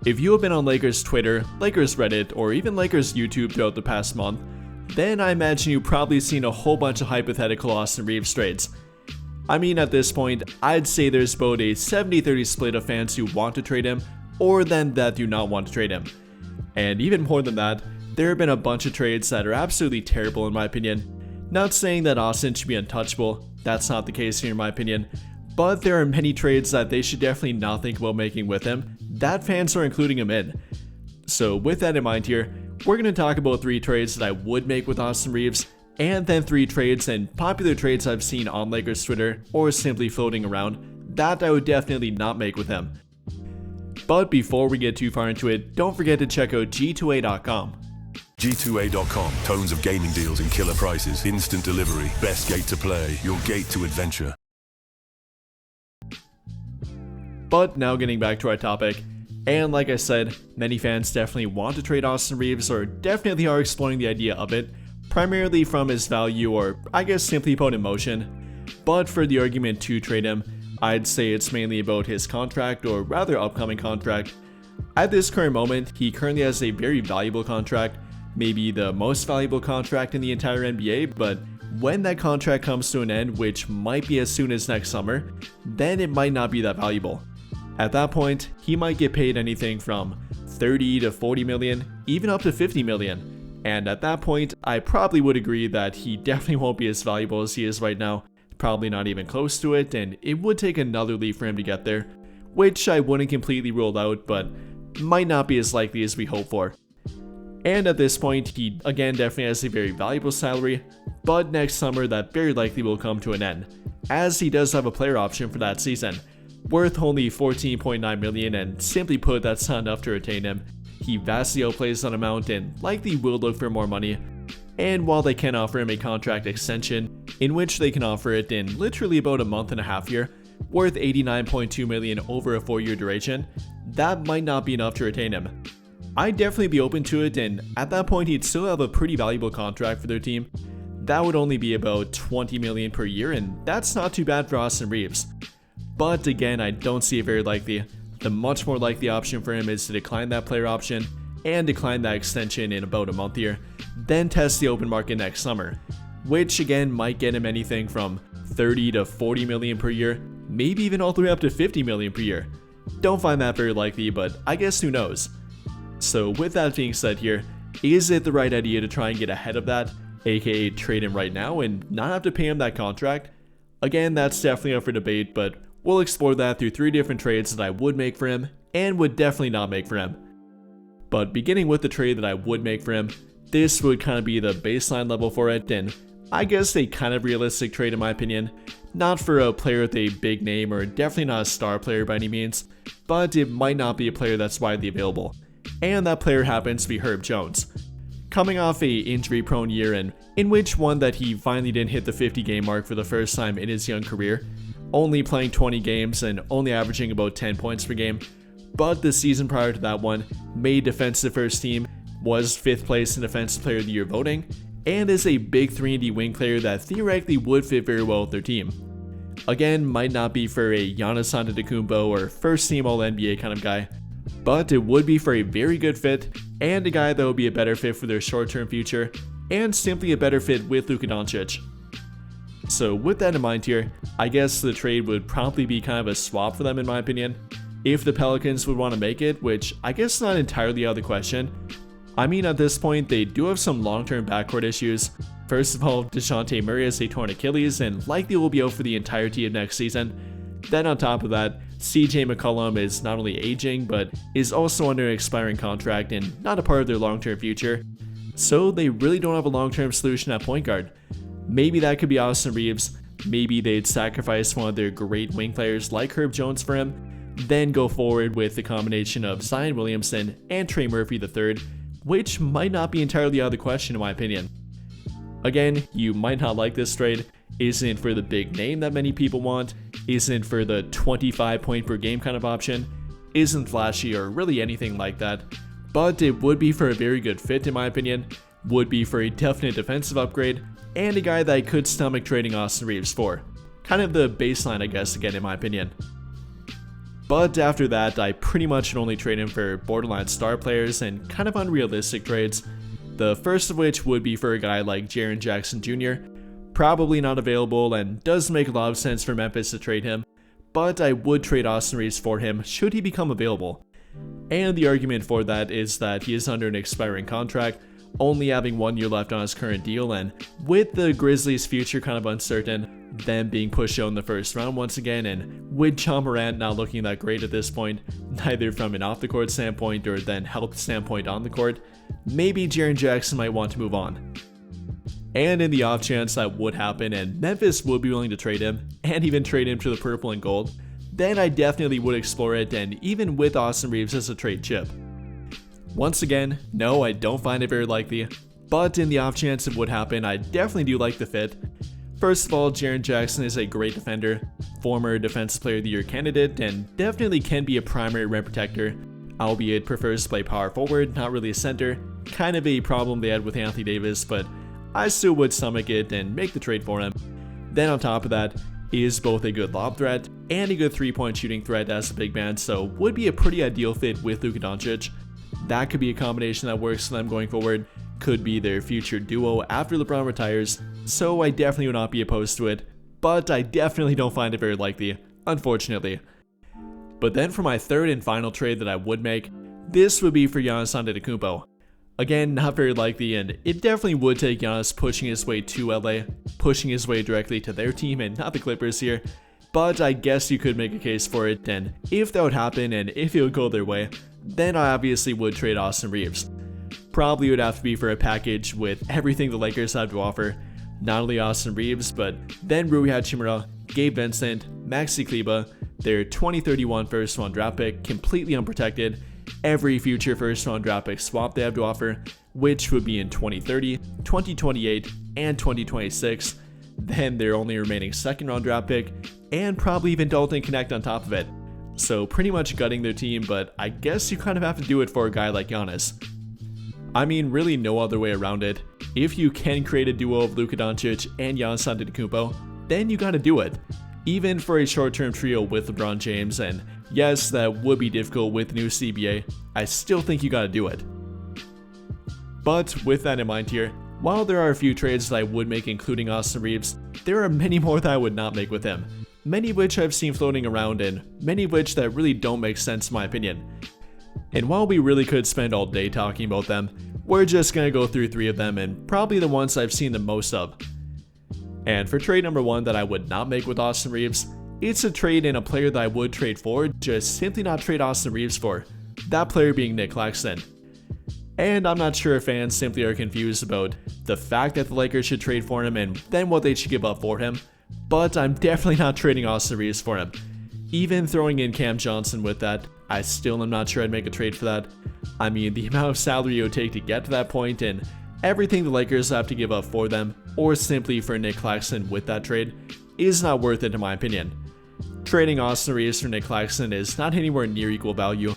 If you have been on Lakers Twitter, Lakers Reddit, or even Lakers YouTube throughout the past month, then I imagine you've probably seen a whole bunch of hypothetical Austin Reaves trades. I mean, at this point, I'd say there's about a 70-30 split of fans who want to trade him, or then that do not want to trade him. And even more than that, there have been a bunch of trades that are absolutely terrible in my opinion. Not saying that Austin should be untouchable, that's not the case here in my opinion, but there are many trades that they should definitely not think about making with him, that fans are including him in. So with that in mind here, we're going to talk about 3 trades that I would make with Austin Reaves, and then 3 trades and popular trades I've seen on Lakers Twitter or simply floating around that I would definitely not make with him. But before we get too far into it, don't forget to check out G2A.com. G2A.com, tons of gaming deals and killer prices, instant delivery, best gate to play, your gate to adventure. But now getting back to our topic, and like I said, many fans definitely want to trade Austin Reaves or definitely are exploring the idea of it, primarily from his value or I guess simply put emotion. But for the argument to trade him, I'd say it's mainly about his contract or rather upcoming contract. At this current moment, he currently has a very valuable contract, maybe the most valuable contract in the entire NBA, but when that contract comes to an end, which might be as soon as next summer, then it might not be that valuable. At that point, he might get paid anything from 30 to 40 million, even up to 50 million. And at that point, I probably would agree that he definitely won't be as valuable as he is right now, probably not even close to it, and it would take another leap for him to get there, which I wouldn't completely rule out, but might not be as likely as we hope for. And at this point, he again definitely has a very valuable salary, but next summer that very likely will come to an end, as he does have a player option for that season, worth only 14.9 million, and simply put, that's not enough to retain him. He vastly outplays that amount and likely will look for more money. And while they can offer him a contract extension, in which they can offer it in literally about a month and a half here, worth 89.2 million over a 4-year duration, that might not be enough to retain him. I'd definitely be open to it, and at that point he'd still have a pretty valuable contract for their team. That would only be about 20 million per year, and that's not too bad for Austin Reaves. But again, I don't see it very likely. The much more likely option for him is to decline that player option and decline that extension in about a month here, then test the open market next summer, which again might get him anything from 30 to 40 million per year, maybe even all the way up to 50 million per year. Don't find that very likely, but I guess who knows. So with that being said here, is it the right idea to try and get ahead of that, aka trade him right now and not have to pay him that contract? Again, that's definitely up for debate, but we'll explore that through 3 different trades that I would make for him and would definitely not make for him. But beginning with the trade that I would make for him, this would kind of be the baseline level for it, and I guess a kind of realistic trade in my opinion. Not for a player with a big name or definitely not a star player by any means, but it might not be a player that's widely available. And that player happens to be Herb Jones. Coming off a injury-prone year and in which one that he finally didn't hit the 50-game mark for the first time in his young career, only playing 20 games and only averaging about 10 points per game. But the season prior to that one, made defensive first team, was 5th place in defensive player of the year voting, and is a big 3-and-D wing player that theoretically would fit very well with their team. Again, might not be for a Giannis Antetokounmpo or first team All-NBA kind of guy, but it would be for a very good fit and a guy that would be a better fit for their short-term future and simply a better fit with Luka Doncic. So with that in mind here, I guess the trade would probably be kind of a swap for them in my opinion. If the Pelicans would want to make it, which I guess not entirely out of the question. I mean, at this point they do have some long-term backcourt issues. First of all, DeJounte Murray has a torn Achilles and likely will be out for the entirety of next season. Then on top of that, CJ McCollum is not only aging but is also under an expiring contract and not a part of their long-term future. So they really don't have a long-term solution at point guard. Maybe that could be Austin Reaves, maybe they'd sacrifice one of their great wing players like Herb Jones for him, then go forward with the combination of Zion Williamson and Trey Murphy III, which might not be entirely out of the question in my opinion. Again, you might not like this trade, isn't for the big name that many people want, isn't for the 25 point per game kind of option, isn't flashy or really anything like that, but it would be for a very good fit in my opinion, would be for a definite defensive upgrade, and a guy that I could stomach trading Austin Reaves for. Kind of the baseline I guess again in my opinion. But after that, I pretty much would only trade him for borderline star players and kind of unrealistic trades. The first of which would be for a guy like Jaren Jackson Jr., probably not available and does make a lot of sense for Memphis to trade him, but I would trade Austin Reaves for him should he become available. And the argument for that is that he is under an expiring contract, only having 1 year left on his current deal, and with the Grizzlies' future kind of uncertain, them being pushed out in the first round once again, and with Ja Morant not looking that great at this point, neither from an off-the-court standpoint or then health standpoint on the court, maybe Jaren Jackson might want to move on. And in the off chance that would happen and Memphis would be willing to trade him, and even trade him to the purple and gold, then I definitely would explore it, and even with Austin Reaves as a trade chip. Once again, no, I don't find it very likely, but in the off chance it would happen, I definitely do like the fit. First of all, Jaren Jackson is a great defender, former Defensive Player of the Year candidate, and definitely can be a primary rim protector, albeit prefers to play power forward, not really a center, kind of a problem they had with Anthony Davis, but I still would stomach it and make the trade for him. Then on top of that, he is both a good lob threat and a good 3-point shooting threat as a big man, so would be a pretty ideal fit with Luka Doncic. That could be a combination that works for them going forward, could be their future duo after LeBron retires, so I definitely would not be opposed to it, but I definitely don't find it very likely, unfortunately. But then for my third and final trade that I would make, this would be for Giannis Antetokounmpo. Again, not very likely, and it definitely would take Giannis pushing his way to LA, pushing his way directly to their team and not the Clippers here, but I guess you could make a case for it, and if that would happen and if it would go their way, then I obviously would trade Austin Reaves. Probably would have to be for a package with everything the Lakers have to offer, not only Austin Reaves, but then Rui Hachimura, Gabe Vincent, Maxi Kleber, their 2031 first round draft pick completely unprotected, every future first round draft pick swap they have to offer, which would be in 2030, 2028, and 2026, then their only remaining second round draft pick, and probably even Dalton Connect on top of it. So pretty much gutting their team, but I guess you kind of have to do it for a guy like Giannis. I mean, really no other way around it. If you can create a duo of Luka Doncic and Giannis Antetokounmpo, then you gotta do it. Even for a short-term trio with LeBron James, and yes, that would be difficult with the new CBA, I still think you gotta do it. But with that in mind here, while there are a few trades that I would make including Austin Reaves, there are many more that I would not make with him. Many of which I've seen floating around, and many of which that really don't make sense in my opinion. And while we really could spend all day talking about them, we're just gonna go through 3 of them and probably the ones I've seen the most of. And for trade number 1 that I would not make with Austin Reaves, it's a trade in a player that I would trade for, just simply not trade Austin Reaves for. That player being Nick Claxton. And I'm not sure if fans simply are confused about the fact that the Lakers should trade for him and then what they should give up for him, but I'm definitely not trading Austin Reaves for him. Even throwing in Cam Johnson with that, I still am not sure I'd make a trade for that. I mean, the amount of salary it would take to get to that point and everything the Lakers have to give up for them, or simply for Nick Claxton with that trade, is not worth it in my opinion. Trading Austin Reaves for Nick Claxton is not anywhere near equal value,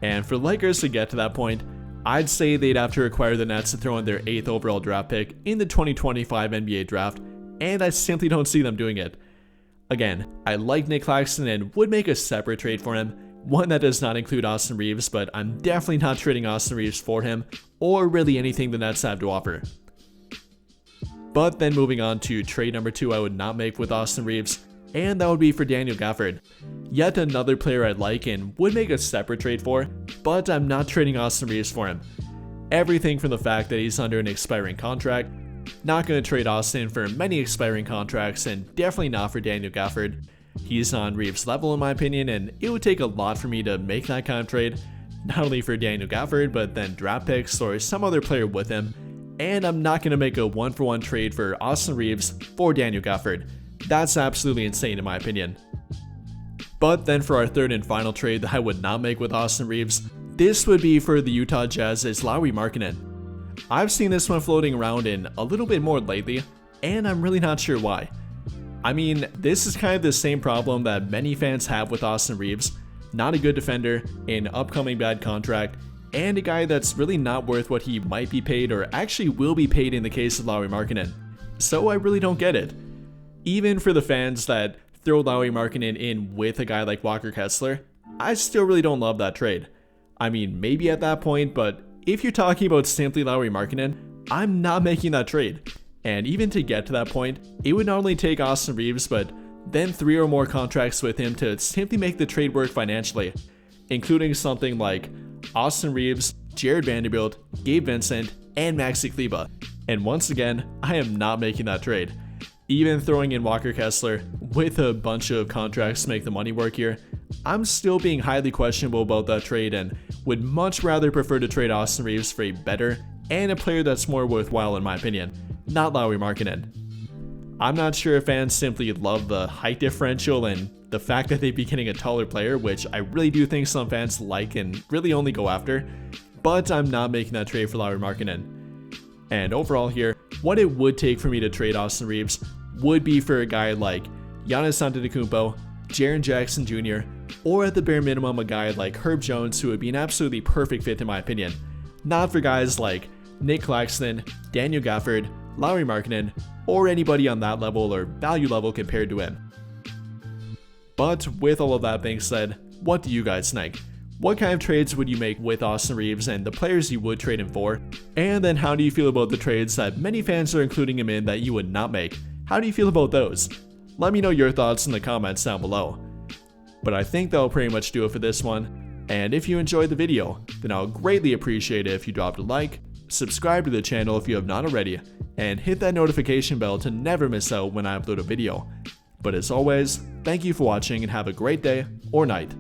and for the Lakers to get to that point, I'd say they'd have to require the Nets to throw in their 8th overall draft pick in the 2025 NBA draft, and I simply don't see them doing it. Again, I like Nick Claxton and would make a separate trade for him, one that does not include Austin Reaves, but I'm definitely not trading Austin Reaves for him, or really anything the Nets have to offer. But then moving on to trade number 2 I would not make with Austin Reaves, and that would be for Daniel Gaffford. Yet another player I'd like and would make a separate trade for, but I'm not trading Austin Reaves for him. Everything from the fact that he's under an expiring contract, not going to trade Austin for many expiring contracts, and definitely not for Daniel Gaffford. He's on Reaves' level in my opinion, and it would take a lot for me to make that kind of trade, not only for Daniel Gaffford, but then draft picks or some other player with him, and I'm not going to make a 1-for-1 trade for Austin Reaves for Daniel Gaffford. That's absolutely insane in my opinion. But then for our third and final trade that I would not make with Austin Reaves, this would be for the Utah Jazz's Lowry Markin. I've seen this one floating around in a little bit more lately, and I'm really not sure why. I mean, this is kind of the same problem that many fans have with Austin Reaves. Not a good defender, an upcoming bad contract, and a guy that's really not worth what he might be paid or actually will be paid in the case of Lowry Markin. So I really don't get it. Even for the fans that throw Lowry Markin in with a guy like Walker Kessler, I still really don't love that trade. I mean, maybe at that point, but if you're talking about simply Lowry Markin, I'm not making that trade. And even to get to that point, it would not only take Austin Reaves, but then 3 or more contracts with him to simply make the trade work financially, including something like Austin Reaves, Jared Vanderbilt, Gabe Vincent, and Maxi Kleber. And once again, I am not making that trade. Even throwing in Walker Kessler with a bunch of contracts to make the money work here, I'm still being highly questionable about that trade and would much rather prefer to trade Austin Reaves for a better and a player that's more worthwhile in my opinion, not Lowry Markin. I'm not sure if fans simply love the height differential and the fact that they'd be getting a taller player, which I really do think some fans like and really only go after, but I'm not making that trade for Lowry Markin. And overall here, what it would take for me to trade Austin Reaves would be for a guy like Giannis Antetokounmpo, Jaren Jackson Jr., or at the bare minimum a guy like Herb Jones, who would be an absolutely perfect fit in my opinion. Not for guys like Nick Claxton, Daniel Gaffford, Lowry Markin, or anybody on that level or value level compared to him. But with all of that being said, what do you guys think? What kind of trades would you make with Austin Reaves and the players you would trade him for? And then how do you feel about the trades that many fans are including him in that you would not make? How do you feel about those? Let me know your thoughts in the comments down below. But I think that'll pretty much do it for this one. And if you enjoyed the video, then I'll greatly appreciate it if you dropped a like, subscribe to the channel if you have not already, and hit that notification bell to never miss out when I upload a video. But as always, thank you for watching and have a great day or night.